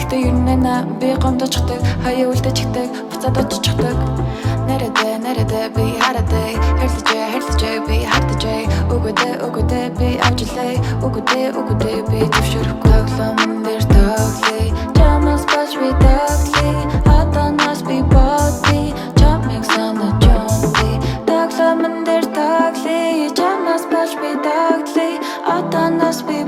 Гэхдээ ер нь би гомдож чигдэг, хаяа үлдэж чигдэг, буцаад оччихдаг. Нэрэдэ би харадай, хэрлэжээ би хартажээ. Үгүдэ би авчлаа, үгүдэ би төвшөрөхгүй. Тоглоом дээр тоглоё, чамаас бач би тоглоё. Хатанаас би бодлоо, чамыг санаж онцгой. Тоглоом дээр тоглоё, чамаас бач би тоглоё. Хатанаас би